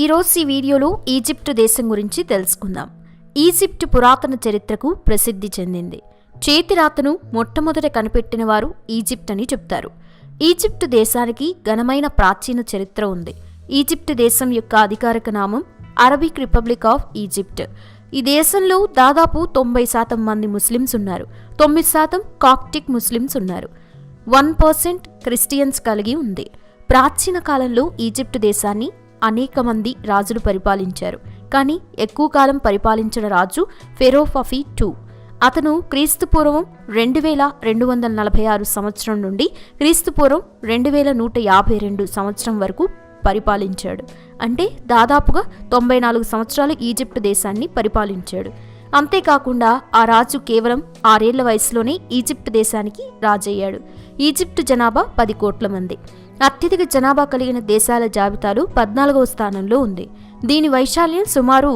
ఈరోజు ఈ వీడియోలో ఈజిప్టు దేశం గురించి తెలుసుకుందాం. ఈజిప్టు పురాతన చరిత్రకు ప్రసిద్ధి చెందింది. చేతిరాతను మొట్టమొదట కనిపెట్టిన వారు ఈజిప్ట్ అని చెప్తారు. ఈజిప్టు దేశానికి ఘనమైన ప్రాచీన చరిత్ర ఉంది. ఈజిప్టు దేశం యొక్క అధికారిక నామం అరబిక్ రిపబ్లిక్ ఆఫ్ ఈజిప్ట్. ఈ దేశంలో దాదాపు 90% మంది ముస్లిమ్స్ ఉన్నారు. 9% కాప్టిక్ ముస్లిమ్స్ ఉన్నారు. 1% క్రిస్టియన్స్ కలిగి ఉంది. ప్రాచీన కాలంలో ఈజిప్టు దేశాన్ని అనేక మంది రాజులు పరిపాలించారు. కానీ ఎక్కువ కాలం పరిపాలించిన రాజు ఫెరోఫఫీ II. అతను క్రీస్తుపూర్వం 2246 సంవత్సరం నుండి క్రీస్తుపూర్వం 2152 సంవత్సరం వరకు పరిపాలించాడు. అంటే దాదాపుగా 94 సంవత్సరాలు ఈజిప్టు దేశాన్ని పరిపాలించాడు. అంతేకాకుండా ఆ రాజు కేవలం 6 ఏళ్ల వయసులోనే ఈజిప్టు దేశానికి రాజయ్యాడు. ఈజిప్టు జనాభా 10 కోట్ల మంది. అత్యధిక జనాభా కలిగిన దేశాల జాబితాలో 14వ స్థానంలో ఉంది. దీని వైశాల్యం సుమారు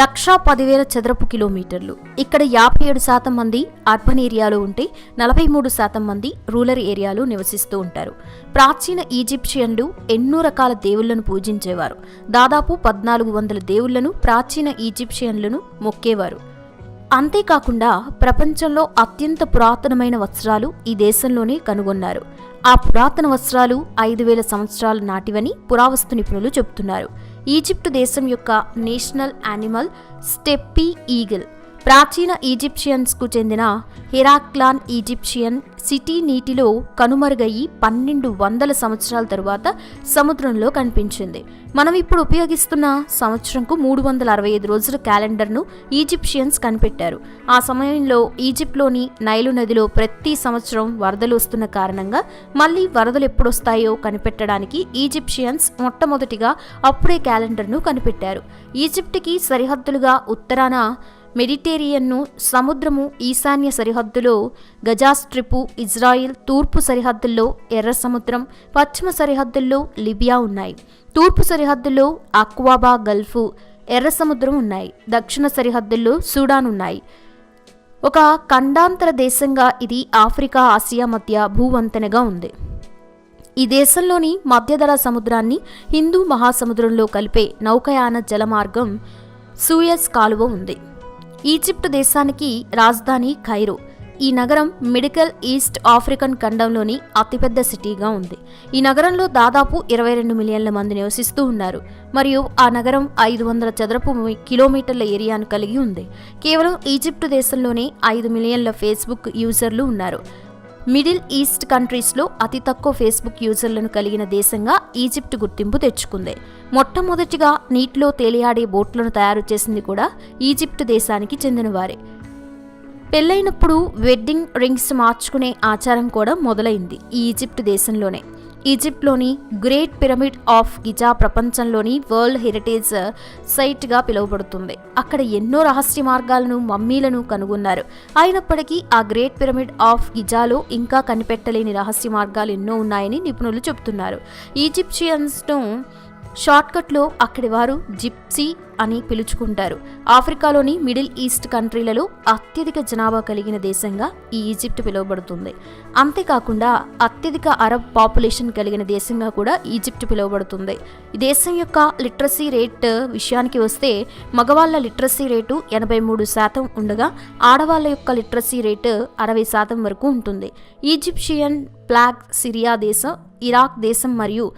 1,10,000 చదరపు కిలోమీటర్లు. ఇక్కడ 57% మంది అర్బన్ ఏరియాలో ఉంటే 43% మంది రూరల్ ఏరియాలో నివసిస్తూ ఉంటారు. ప్రాచీన ఈజిప్షియన్లు ఎన్నో రకాల దేవుళ్లను పూజించేవారు. దాదాపు 1400 దేవుళ్లను ప్రాచీన ఈజిప్షియన్లను మొక్కేవారు. అంతేకాకుండా ప్రపంచంలో అత్యంత పురాతనమైన వస్త్రాలు ఈ దేశంలోనే కనుగొన్నారు. ఆ పురాతన వస్త్రాలు 5,000 సంవత్సరాల నాటివని పురావస్తు నిపుణులు చెబుతున్నారు. ఈజిప్టు దేశం యొక్క నేషనల్ యానిమల్ స్టెప్పీ ఈగిల్. ప్రాచీన ఈజిప్షియన్స్కు చెందిన హెరాక్లాన్ ఈజిప్షియన్ సిటీ నీటిలో కనుమరుగయ్యి 1200 సంవత్సరాల తరువాత సముద్రంలో కనిపించింది. మనం ఇప్పుడు ఉపయోగిస్తున్న సంవత్సరంకు 365 రోజుల క్యాలెండర్ను ఈజిప్షియన్స్ కనిపెట్టారు. ఆ సమయంలో ఈజిప్ట్లోని నైలు నదిలో ప్రతి సంవత్సరం వరదలు వస్తున్న కారణంగా మళ్ళీ వరదలు ఎప్పుడొస్తాయో కనిపెట్టడానికి ఈజిప్షియన్స్ మొట్టమొదటిగా అప్పుడే క్యాలెండర్ను కనిపెట్టారు. ఈజిప్టుకి సరిహద్దులుగా ఉత్తరాన మెడిటేరియన్ను సముద్రము, ఈశాన్య సరిహద్దులో గజా స్ట్రిప్పు, ఇజ్రాయిల్, తూర్పు సరిహద్దుల్లో ఎర్ర సముద్రం, పశ్చిమ సరిహద్దుల్లో లిబియా ఉన్నాయి. తూర్పు సరిహద్దుల్లో అక్వాబా గల్ఫ్, ఎర్ర సముద్రం ఉన్నాయి. దక్షిణ సరిహద్దుల్లో సూడాన్ ఉన్నాయి. ఒక ఖండాంతర దేశంగా ఇది ఆఫ్రికా, ఆసియా మధ్య భూవంతెనగా ఉంది. ఈ దేశంలోని మధ్యధరా సముద్రాన్ని హిందూ మహాసముద్రంలో కలిపే నౌకాయాన జలమార్గం సూయజ్ కాలువ ఉంది. ఈజిప్టు దేశానికి రాజధాని ఖైరో. ఈ నగరం మిడిల్ ఈస్ట్ ఆఫ్రికన్ ఖండంలోని అతిపెద్ద సిటీగా ఉంది. ఈ నగరంలో దాదాపు 22 మిలియన్ల మంది నివసిస్తూ ఉన్నారు మరియు ఆ నగరం 500 చదరపు కిలోమీటర్ల ఏరియాను కలిగి ఉంది. కేవలం ఈజిప్టు దేశంలోనే 5 మిలియన్ల ఫేస్బుక్ యూజర్లు ఉన్నారు. మిడిల్ ఈస్ట్ కంట్రీస్లో అతి తక్కువ ఫేస్బుక్ యూజర్లను కలిగిన దేశంగా ఈజిప్టు గుర్తింపు తెచ్చుకుంది. మొట్టమొదటిగా నీటిలో తేలియాడే బోట్లను తయారు చేసింది కూడా ఈజిప్టు దేశానికి చెందినవారే. పెళ్లైనప్పుడు వెడ్డింగ్ రింగ్స్ మార్చుకునే ఆచారం కూడా మొదలైంది ఈ ఈజిప్టు దేశంలోనే. ఈజిప్ట్లోని గ్రేట్ పిరమిడ్ ఆఫ్ గిజా ప్రపంచంలోని వరల్డ్ హెరిటేజ్ సైట్గా పిలువబడుతుంది. అక్కడ ఎన్నో రహస్య మార్గాలను, మమ్మీలను కనుగొన్నారు. అయినప్పటికీ ఆ గ్రేట్ పిరమిడ్ ఆఫ్ గిజాలో ఇంకా కనిపెట్టలేని రహస్య మార్గాలు ఎన్నో ఉన్నాయని నిపుణులు చెబుతున్నారు. ఈజిప్షియన్స్ను షార్ట్కట్లో అక్కడి వారు జిప్సీ అని పిలుచుకుంటారు. ఆఫ్రికాలోని మిడిల్ ఈస్ట్ కంట్రీలలో అత్యధిక జనాభా కలిగిన దేశంగా ఈ ఈజిప్ట్ పిలువబడుతుంది. అంతేకాకుండా అత్యధిక అరబ్ పాపులేషన్ కలిగిన దేశంగా కూడా ఈజిప్ట్ పిలువబడుతుంది. ఈ దేశం యొక్క లిటరసీ రేట్ విషయానికి వస్తే మగవాళ్ళ లిటరసీ రేటు 83% ఉండగా ఆడవాళ్ళ యొక్క లిటరసీ రేటు 60% వరకు ఉంటుంది. ఈజిప్షియన్ ఫ్లాగ్ సిరియా దేశం, ఇరాక్ దేశం మరియు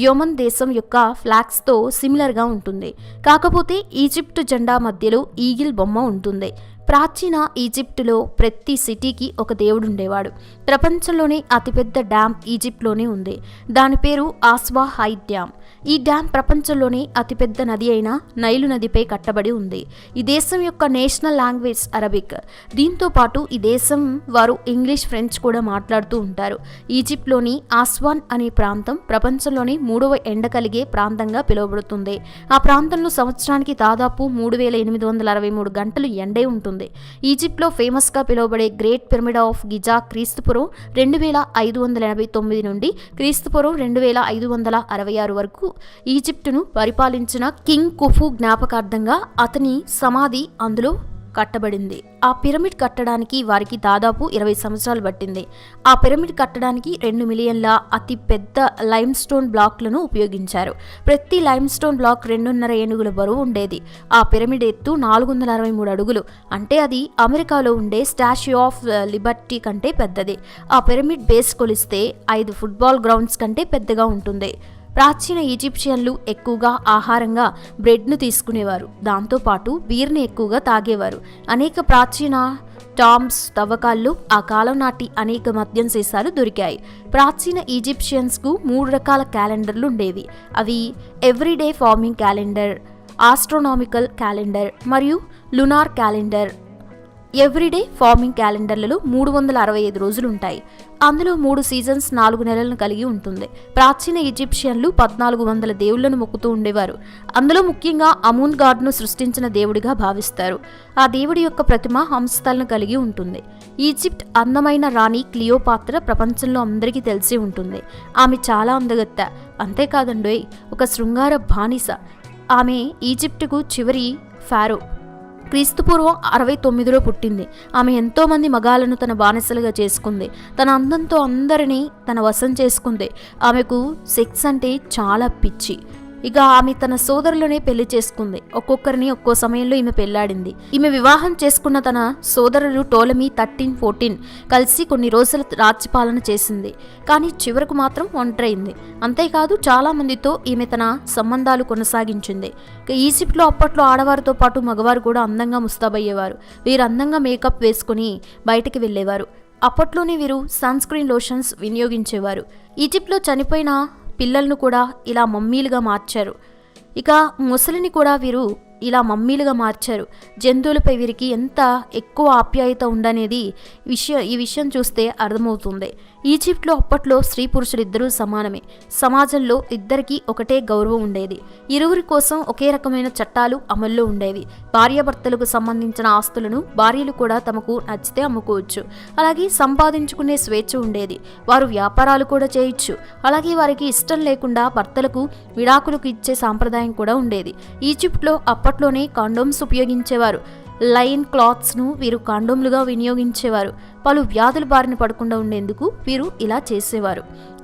యెమెన్ దేశం యొక్క ఫ్లాగ్స్తో సిమిలర్గా ఉంటుంది. కాకపోతే ఈజిప్టు జెండా మధ్యలో ఈగిల్ బొమ్మ ఉంటుంది. ప్రాచీన ఈజిప్టులో ప్రతి సిటీకి ఒక దేవుడు ఉండేవాడు. ప్రపంచంలోనే అతిపెద్ద డ్యామ్ ఈజిప్ట్లోనే ఉంది. దాని పేరు ఆస్వా హై డ్యామ్. ఈ డ్యామ్ ప్రపంచంలోనే అతిపెద్ద నది అయిన నైలు నదిపై కట్టబడి ఉంది. ఈ దేశం యొక్క నేషనల్ లాంగ్వేజ్ అరబిక్. దీంతో పాటు ఈ దేశం వారు ఇంగ్లీష్, ఫ్రెంచ్ కూడా మాట్లాడుతూ ఉంటారు. ఈజిప్ట్లోని ఆస్వాన్ అనే ప్రాంతం ప్రపంచంలోని 3వ ఎండ కలిగే ప్రాంతంగా పిలువబడుతుంది. ఆ ప్రాంతంలో సంవత్సరానికి దాదాపు 3,863 గంటలు ఎండే ఉంటుంది. ఈజిప్ట్లో ఫేమస్గా పిలువబడే గ్రేట్ పిరమిడ్ ఆఫ్ గిజా క్రీస్తుపూర్వం 2589 నుండి క్రీస్తుపూర్వం 2566 వరకు ఈజిప్టును పరిపాలించిన కింగ్ కుఫు జ్ఞాపకార్థంగా అతని సమాధి అందులో కట్టబడింది. ఆ పిరమిడ్ కట్టడానికి వారికి దాదాపు 20 సంవత్సరాలు పట్టింది. ఆ పిరమిడ్ కట్టడానికి 2 మిలియన్ల అతి పెద్ద లైమ్ స్టోన్ బ్లాక్లను ఉపయోగించారు. ప్రతి లైమ్ స్టోన్ బ్లాక్ 2.5 ఏనుగుల బరువు ఉండేది. ఆ పిరమిడ్ ఎత్తు 463 అడుగులు. అంటే అది అమెరికాలో ఉండే స్టాచ్యూ ఆఫ్ లిబర్టీ కంటే పెద్దది. ఆ పిరమిడ్ బేస్ కొలిస్తే 5 ఫుట్బాల్ గ్రౌండ్స్ కంటే పెద్దగా ఉంటుంది. ప్రాచీన ఈజిప్షియన్లు ఎక్కువగా ఆహారంగా బ్రెడ్ను తీసుకునేవారు. దాంతోపాటు బీర్ని ఎక్కువగా తాగేవారు. అనేక ప్రాచీన టాంబ్స్ తవ్వకాల్లో ఆ కాలం నాటి అనేక మద్యం సీసాలు దొరికాయి. ప్రాచీన ఈజిప్షియన్స్కు 3 రకాల క్యాలెండర్లు ఉండేవి. అవి everyday farming calendar, astronomical calendar మరియు లునార్ క్యాలెండర్. ఎవ్రీడే ఫార్మింగ్ క్యాలెండర్లలో 365 రోజులు ఉంటాయి. అందులో 3 సీజన్స్ 4 నెలలను కలిగి ఉంటుంది. ప్రాచీన ఈజిప్షియన్లు 1400 దేవుళ్లను మొక్కుతూ ఉండేవారు. అందులో ముఖ్యంగా అమూన్ గాడ్ను సృష్టించిన దేవుడిగా భావిస్తారు. ఆ దేవుడి యొక్క ప్రతిమ హంసతలను కలిగి ఉంటుంది. ఈజిప్ట్ అందమైన రాణి క్లియోపాత్ర ప్రపంచంలో అందరికీ తెలిసి ఉంటుంది. ఆమె చాలా అందగత్తె. అంతేకాదండోయ్, ఒక శృంగార బానిస. ఆమె ఈజిప్టుకు చివరి ఫారో. క్రీస్తుపూర్వం 69లో పుట్టింది. ఆమె ఎంతోమంది మగాళ్లను తన బానిసలుగా చేసుకుంది. తన అందంతో అందరినీ తన వశం చేసుకుంది. ఆమెకు సెక్స్ అంటే చాలా పిచ్చి. ఇక ఆమె తన సోదరులనే పెళ్లి చేసుకుంది. ఒక్కొక్కరిని ఒక్కో సమయంలో ఈమె పెళ్లాడింది. ఈమె వివాహం చేసుకున్న తన సోదరులు టోలమీ 13, 14 కలిసి కొన్ని రోజుల రాజ్యపాలన చేసింది. కానీ చివరకు మాత్రం ఒంటరైంది. అంతేకాదు చాలా మందితో ఈమె తన సంబంధాలు కొనసాగించింది. ఈజిప్ట్లో అప్పట్లో ఆడవారితో పాటు మగవారు కూడా అందంగా ముస్తాబయ్యేవారు. వీరు అందంగా మేకప్ వేసుకుని బయటికి వెళ్ళేవారు. అప్పట్లోనే వీరు సన్ స్క్రీన్ లోషన్స్ వినియోగించేవారు. ఈజిప్ట్లో చనిపోయిన పిల్లలను కూడా ఇలా మమ్మీలుగా మార్చారు. ఇక ముసలిని కూడా వీరు ఇలా మమ్మీలుగా మార్చారు. జంతువులపై వీరికి ఎంత ఎక్కువ ఆప్యాయత ఉండనేది ఈ విషయం చూస్తే అర్థమవుతుంది. ఈజిప్ట్లో అప్పట్లో స్త్రీ పురుషులు ఇద్దరూ సమానమే. సమాజంలో ఇద్దరికీ ఒకటే గౌరవం ఉండేది. ఇరువురి కోసం ఒకే రకమైన చట్టాలు అమల్లో ఉండేవి. భార్యాభర్తలకు సంబంధించిన ఆస్తులను భార్యలు కూడా తమకు నచ్చితే అమ్ముకోవచ్చు. అలాగే సంపాదించుకునే స్వేచ్ఛ ఉండేది. వారు వ్యాపారాలు కూడా చేయొచ్చు. అలాగే వారికి ఇష్టం లేకుండా భర్తలకు విడాకులకు ఇచ్చే సాంప్రదాయం కూడా ఉండేది. ఈజిప్ట్లో అప్పట్లోనే కాండోమ్స్ ఉపయోగించేవారు. లైన్ క్లాత్స్ను వీరు కాండోమ్లుగా వినియోగించేవారు. పలు వ్యాధుల బారిన పడకుండా ఉండేందుకు వీరు ఇలా చేసేవారు.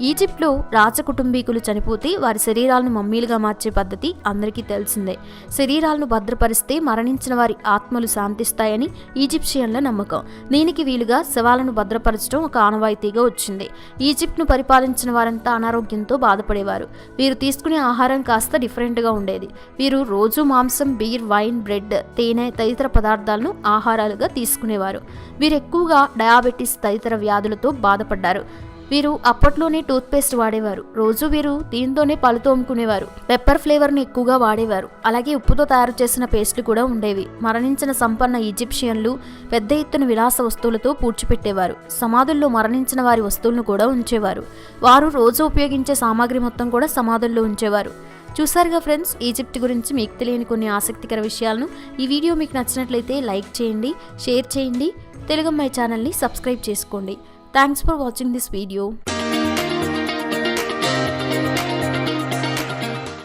ఈజిప్ట్లో రాజకుటుంబీకులు చనిపోతే వారి శరీరాలను మమ్మీలుగా మార్చే పద్ధతి అందరికీ తెలిసిందే. శరీరాలను భద్రపరిస్తే మరణించిన వారి ఆత్మలు శాంతిస్తాయని ఈజిప్షియన్ల నమ్మకం. దీనికి వీలుగా శవాలను భద్రపరచడం ఒక ఆనవాయితీగా వచ్చింది. ఈజిప్ట్ను పరిపాలించిన వారంతా అనారోగ్యంతో బాధపడేవారు. వీరు తీసుకునే ఆహారం కాస్త డిఫరెంట్గా ఉండేది. వీరు రోజు మాంసం, బీర్, వైన్, బ్రెడ్, తేనె తదితర పదార్థాలను ఆహారాలుగా తీసుకునేవారు. వీరు ఎక్కువగా డయాబెటీస్ తదితర వ్యాధులతో బాధపడ్డారు. వీరు అప్పట్లోనే టూత్పేస్ట్ వాడేవారు. రోజు వీరు దీంతోనే పళ్ళు తోముకునేవారు. పెప్పర్ ఫ్లేవర్ను ఎక్కువగా వాడేవారు. అలాగే ఉప్పుతో తయారు చేసిన పేస్ట్లు కూడా ఉండేవి. మరణించిన సంపన్న ఈజిప్షియన్లు పెద్ద ఎత్తున విలాస వస్తువులతో పూడ్చిపెట్టేవారు. సమాధుల్లో మరణించిన వారి వస్తువులను కూడా ఉంచేవారు. వారు రోజు ఉపయోగించే సామాగ్రి మొత్తం కూడా సమాధుల్లో ఉంచేవారు. చూసారుగా ఫ్రెండ్స్, ఈజిప్ట్ గురించి మీకు తెలియని కొన్ని ఆసక్తికర విషయాలను. ఈ వీడియో మీకు నచ్చినట్లయితే లైక్ చేయండి, షేర్ చేయండి, తెలుగమ్మాయి ఛానల్ని సబ్స్క్రైబ్ చేసుకోండి. Thanks for watching this video.